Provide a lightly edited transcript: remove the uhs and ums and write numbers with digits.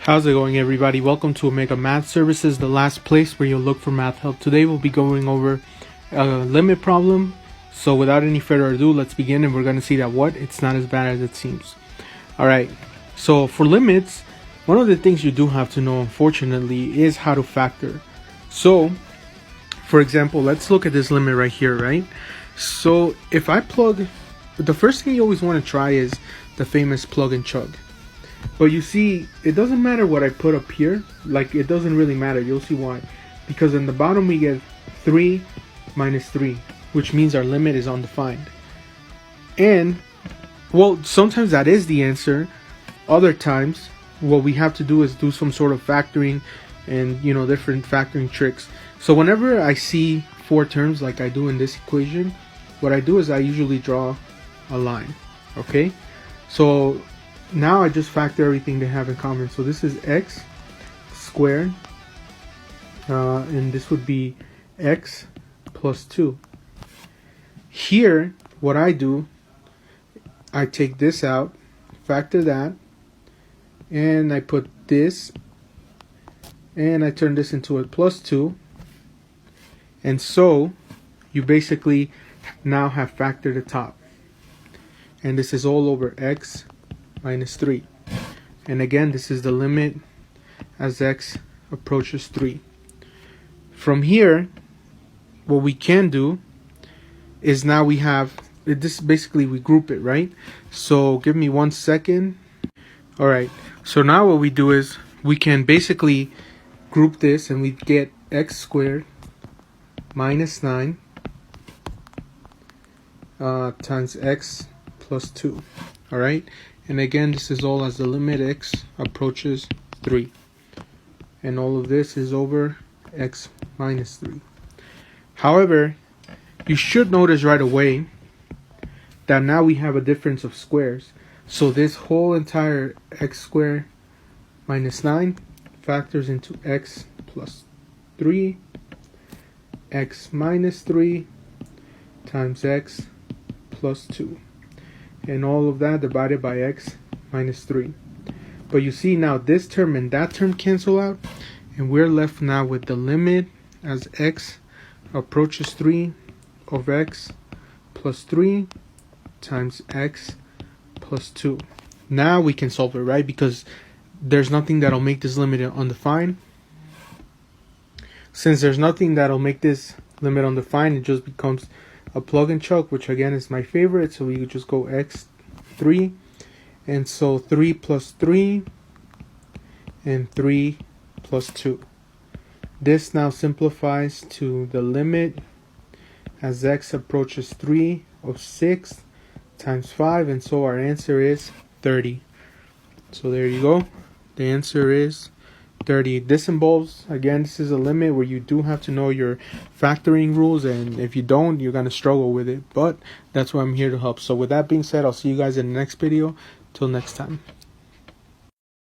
How's it going, everybody? Welcome to Omega Math Services, the last place where you'll look for math help. Today we'll be going over a limit problem. So without any further ado, let's begin, and we're going to see that it's not as bad as it seems. Alright, so for limits, one of the things you do have to know, unfortunately, is how to factor. So, for example, let's look at this limit right here, right? So if I plug, the first thing you always want to try is the famous plug and chug. But you see, it doesn't matter what I put up here. Like, it doesn't really matter. You'll see why. Because in the bottom we get 3 minus 3, which means our limit is undefined. And, well, sometimes that is the answer. Other times, what we have to do is do some sort of factoring and, different factoring tricks. So whenever I see 4 terms like I do in this equation, what I do is I usually draw a line. Okay? So now I just factor everything they have in common. So this is x squared, and this would be x plus 2. Here, what I do, I take this out, factor that, and I put this, and I turn this into a plus 2. And so, you basically now have factored the top. And this is all over x minus 3. And again, this is the limit as x approaches 3. From here, what we can do is now we have this, basically we group it, right? So give me 1 second. Alright, so now what we do is we can basically group this, and we get x squared minus 9 times x plus 2. Alright, and again, this is all as the limit x approaches 3. And all of this is over x minus 3. However, you should notice right away that now we have a difference of squares. So this whole entire x squared minus 9 factors into x plus 3, x minus 3 times x plus 2. And all of that divided by x minus 3. But you see now this term and that term cancel out, and we're left now with the limit as x approaches 3 of x plus 3 times x plus 2. Now we can solve it, right? Because there's nothing that'll make this limit undefined. Since there's nothing that'll make this limit undefined, it just becomes a plug and chug, which again is my favorite. So we could just go x3, and so 3 plus 3 and 3 plus 2. This now simplifies to the limit as x approaches 3 of 6 times 5, and so our answer is 30. So there you go. The answer is 30. This involves, again, this is a limit where you do have to know your factoring rules, and if you don't, you're going to struggle with it. But that's why I'm here to help. So with that being said, I'll see you guys in the next video. Till next time.